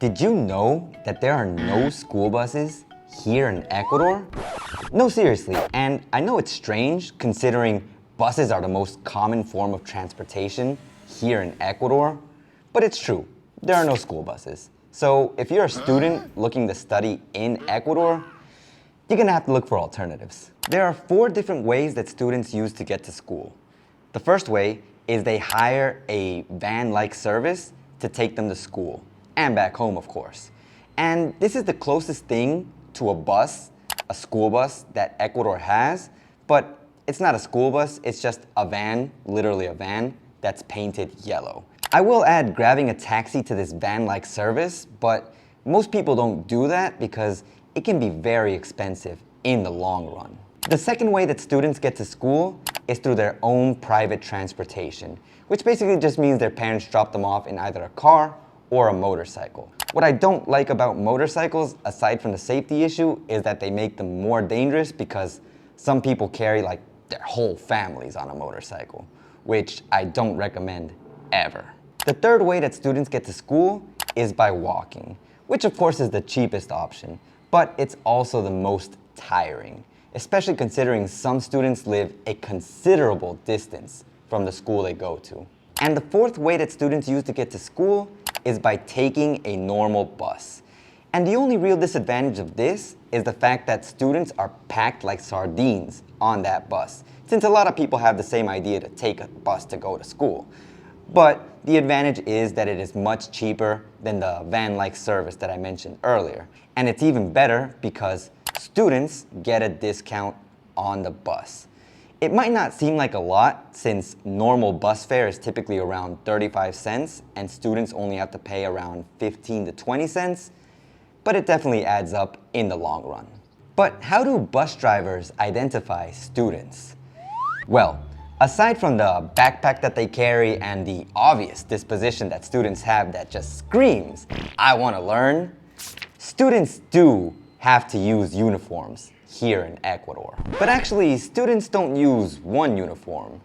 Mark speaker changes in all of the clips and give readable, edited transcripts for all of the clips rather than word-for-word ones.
Speaker 1: Did you know that there are no school buses here in Ecuador? No, seriously, and I know it's strange considering buses are the most common form of transportation here in Ecuador, but it's true, there are no school buses. So if you're a student looking to study in Ecuador, you're gonna have to look for alternatives. There are 4 different ways that students use to get to school. The first way is they hire a van-like service to take them to school, and back home, of course. And this is the closest thing to a bus, a school bus that Ecuador has, but it's not a school bus, it's just a van, literally a van, that's painted yellow. I will add grabbing a taxi to this van-like service, but most people don't do that because it can be very expensive in the long run. The second way that students get to school is through their own private transportation, which basically just means their parents drop them off in either a car or a motorcycle. What I don't like about motorcycles, aside from the safety issue, is that they make them more dangerous because some people carry like their whole families on a motorcycle, which I don't recommend ever. The third way that students get to school is by walking, which of course is the cheapest option, but it's also the most tiring, especially considering some students live a considerable distance from the school they go to. And the fourth way that students use to get to school is by taking a normal bus. And the only real disadvantage of this is the fact that students are packed like sardines on that bus, since a lot of people have the same idea to take a bus to go to school. But the advantage is that it is much cheaper than the van-like service that I mentioned earlier. And it's even better because students get a discount on the bus. It might not seem like a lot since normal bus fare is typically around 35 cents and students only have to pay around 15 to 20 cents, but it definitely adds up in the long run. But how do bus drivers identify students? Well, aside from the backpack that they carry and the obvious disposition that students have that just screams, "I want to learn," students do have to use uniforms here in Ecuador. But actually, students don't use one uniform.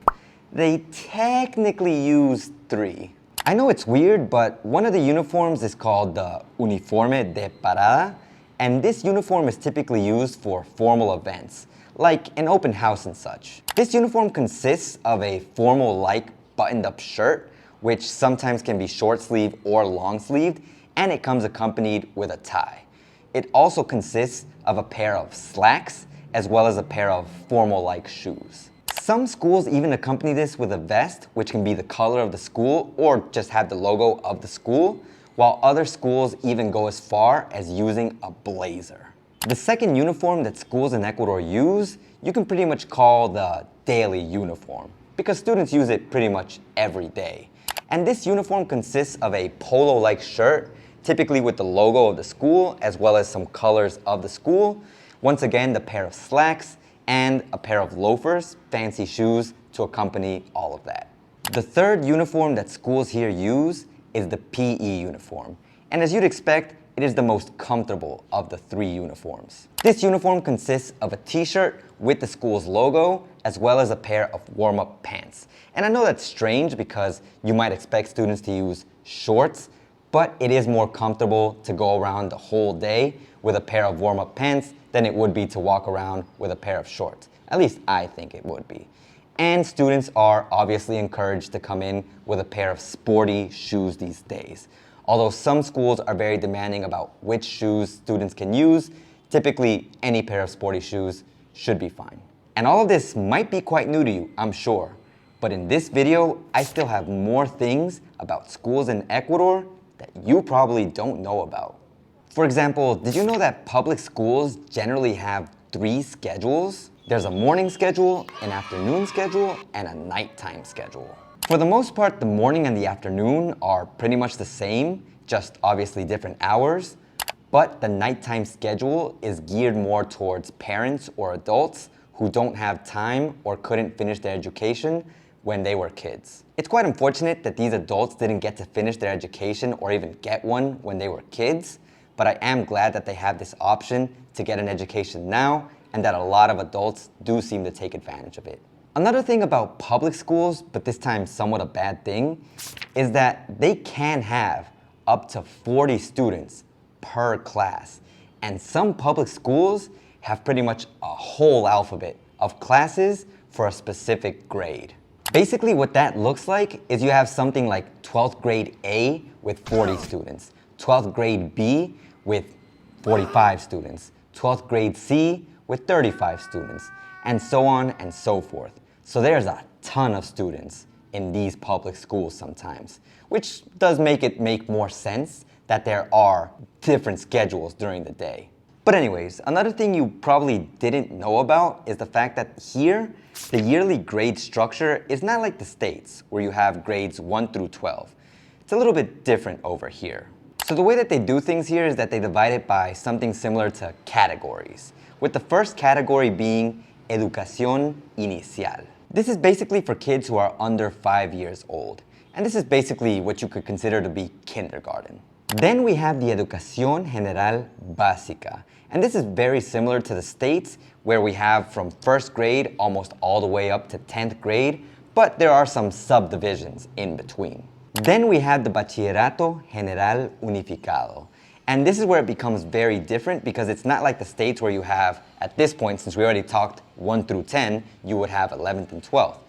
Speaker 1: They technically use 3. I know it's weird, but one of the uniforms is called the uniforme de parada, and this uniform is typically used for formal events, like an open house and such. This uniform consists of a formal-like buttoned-up shirt, which sometimes can be short-sleeved or long-sleeved, and it comes accompanied with a tie. It also consists of a pair of slacks, as well as a pair of formal-like shoes. Some schools even accompany this with a vest, which can be the color of the school or just have the logo of the school, while other schools even go as far as using a blazer. The second uniform that schools in Ecuador use, you can pretty much call the daily uniform, because students use it pretty much every day. And this uniform consists of a polo-like shirt, typically with the logo of the school, as well as some colors of the school. Once again, the pair of slacks and a pair of loafers, fancy shoes, to accompany all of that. The third uniform that schools here use is the PE uniform. And as you'd expect, it is the most comfortable of the 3 uniforms. This uniform consists of a t-shirt with the school's logo, as well as a pair of warm-up pants. And I know that's strange because you might expect students to use shorts, but it is more comfortable to go around the whole day with a pair of warm-up pants than it would be to walk around with a pair of shorts. At least I think it would be. And students are obviously encouraged to come in with a pair of sporty shoes these days. Although some schools are very demanding about which shoes students can use, typically any pair of sporty shoes should be fine. And all of this might be quite new to you, I'm sure. But in this video, I still have more things about schools in Ecuador that you probably don't know about. For example, did you know that public schools generally have 3 schedules? There's a morning schedule, an afternoon schedule, and a nighttime schedule. For the most part, the morning and the afternoon are pretty much the same, just obviously different hours. But the nighttime schedule is geared more towards parents or adults who don't have time or couldn't finish their education when they were kids. It's quite unfortunate that these adults didn't get to finish their education or even get one when they were kids, but I am glad that they have this option to get an education now and that a lot of adults do seem to take advantage of it. Another thing about public schools, but this time somewhat a bad thing, is that they can have up to 40 students per class. And some public schools have pretty much a whole alphabet of classes for a specific grade. Basically what that looks like is you have something like 12th grade A with 40 students, 12th grade B with 45 students, 12th grade C with 35 students, and so on and so forth. So there's a ton of students in these public schools sometimes, which does make it make more sense that there are different schedules during the day. But anyways, another thing you probably didn't know about is the fact that here, the yearly grade structure is not like the States, where you have grades 1 through 12. It's a little bit different over here. So the way that they do things here is that they divide it by something similar to categories, with the first category being Educación Inicial. This is basically for kids who are under 5 years old, and this is basically what you could consider to be kindergarten. Then we have the Educación General Básica, and this is very similar to the States, where we have from first grade almost all the way up to 10th grade, but there are some subdivisions in between. Then we have the Bachillerato General Unificado, and this is where it becomes very different because it's not like the States where you have, at this point, since we already talked 1 through 10, you would have 11th and 12th.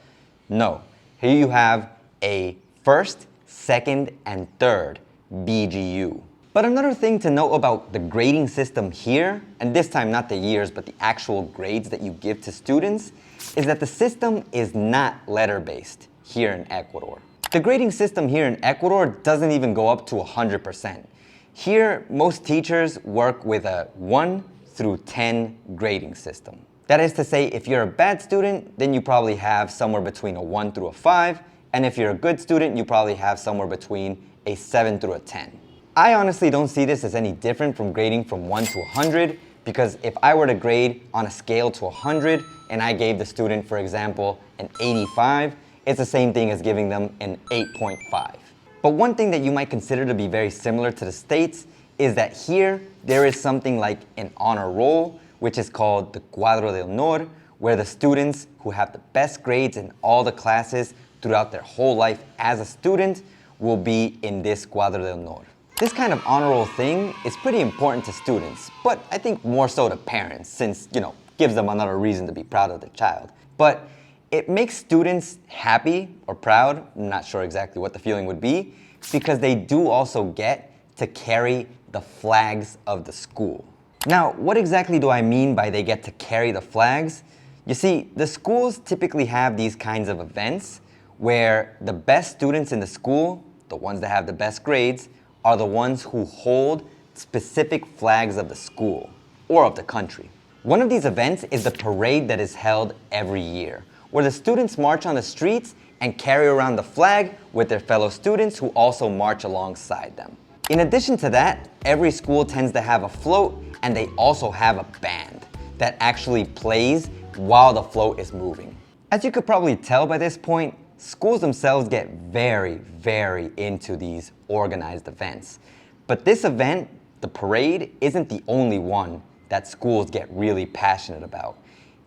Speaker 1: No, here you have a first, second, and third BGU. But another thing to note about the grading system here, and this time not the years, but the actual grades that you give to students, is that the system is not letter-based here in Ecuador. The grading system here in Ecuador doesn't even go up to 100%. Here, most teachers work with a 1 through 10 grading system. That is to say, if you're a bad student, then you probably have somewhere between a 1 through a 5, and if you're a good student, you probably have somewhere between a 7 through a 10. I honestly don't see this as any different from grading from 1 to 100, because if I were to grade on a scale to 100 and I gave the student, for example, an 85, it's the same thing as giving them an 8.5. But one thing that you might consider to be very similar to the States is that here there is something like an honor roll, which is called the Cuadro de Honor, where the students who have the best grades in all the classes throughout their whole life as a student will be in this Cuadro de Honor. This kind of honor roll thing is pretty important to students, but I think more so to parents since, gives them another reason to be proud of their child. But it makes students happy or proud, I'm not sure exactly what the feeling would be, because they do also get to carry the flags of the school. Now, what exactly do I mean by they get to carry the flags? You see, the schools typically have these kinds of events where the best students in the school, the ones that have the best grades, are the ones who hold specific flags of the school or of the country. One of these events is the parade that is held every year, where the students march on the streets and carry around the flag with their fellow students who also march alongside them. In addition to that, every school tends to have a float, and they also have a band that actually plays while the float is moving. As you could probably tell by this point, schools themselves get very, very into these organized events. But this event, the parade, isn't the only one that schools get really passionate about.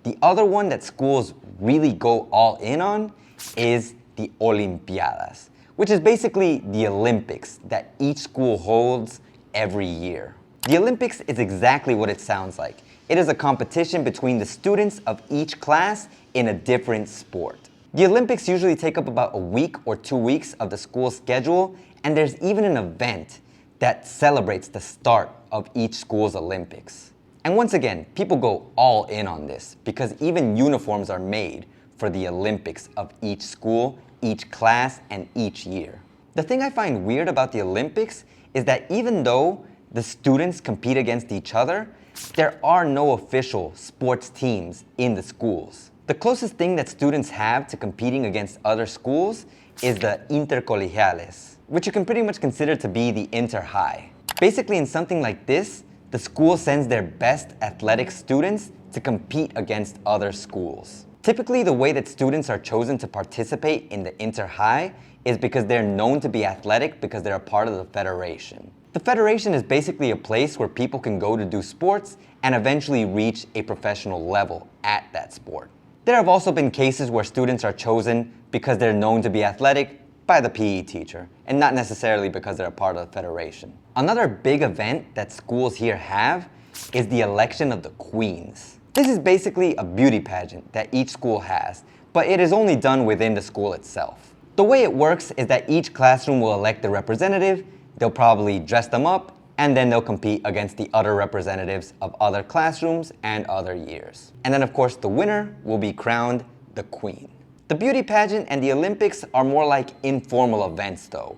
Speaker 1: The other one that schools really go all in on is the Olimpiadas, which is basically the Olympics that each school holds every year. The Olympics is exactly what it sounds like. It is a competition between the students of each class in a different sport. The Olympics usually take up about a week or 2 weeks of the school schedule, and there's even an event that celebrates the start of each school's Olympics. And once again, people go all in on this because even uniforms are made for the Olympics of each school, each class, and each year. The thing I find weird about the Olympics is that even though the students compete against each other, there are no official sports teams in the schools. The closest thing that students have to competing against other schools is the intercolegiales, which you can pretty much consider to be the inter-high. Basically, in something like this, the school sends their best athletic students to compete against other schools. Typically, the way that students are chosen to participate in the inter-high is because they're known to be athletic because they're a part of the federation. The federation is basically a place where people can go to do sports and eventually reach a professional level at that sport. There have also been cases where students are chosen because they're known to be athletic, by the PE teacher, and not necessarily because they're a part of the federation. Another big event that schools here have is the election of the queens. This is basically a beauty pageant that each school has, but it is only done within the school itself. The way it works is that each classroom will elect a representative, they'll probably dress them up, and then they'll compete against the other representatives of other classrooms and other years. And then of course the winner will be crowned the queen. The beauty pageant and the Olympics are more like informal events though,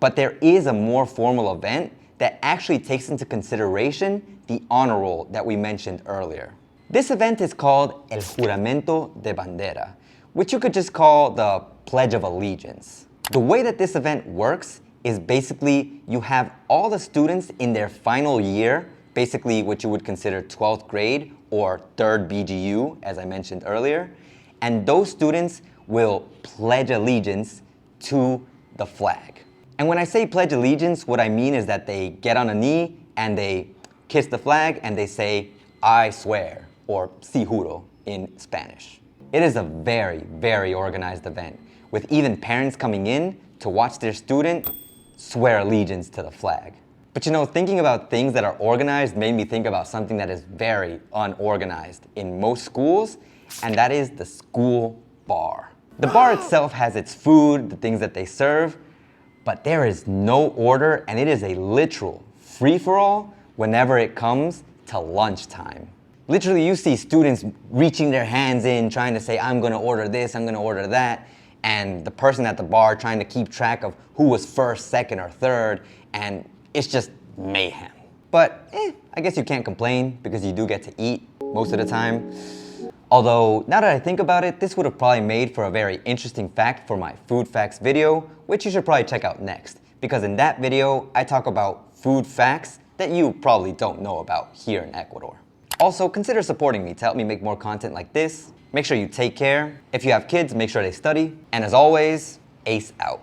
Speaker 1: but there is a more formal event that actually takes into consideration the honor roll that we mentioned earlier. This event is called El Juramento de Bandera, which you could just call the Pledge of Allegiance. The way that this event works is basically you have all the students in their final year, basically what you would consider 12th grade or 3rd BGU, as I mentioned earlier, and those students will pledge allegiance to the flag. And when I say pledge allegiance, what I mean is that they get on a knee and they kiss the flag and they say, "I swear," or "Si juro" in Spanish. It is a very, very organized event, with even parents coming in to watch their student swear allegiance to the flag. But you know, thinking about things that are organized made me think about something that is very unorganized in most schools, and that is the school bar. The bar itself has its food, the things that they serve, but there is no order, and it is a literal free-for-all whenever it comes to lunchtime. Literally, you see students reaching their hands in, trying to say, "I'm gonna order this, I'm gonna order that," and the person at the bar trying to keep track of who was first, second, or third, and it's just mayhem. But I guess you can't complain because you do get to eat most of the time. Although, now that I think about it, this would have probably made for a very interesting fact for my food facts video, which you should probably check out next, because in that video, I talk about food facts that you probably don't know about here in Ecuador. Also, consider supporting me to help me make more content like this. Make sure you take care. If you have kids, make sure they study. And as always, ace out.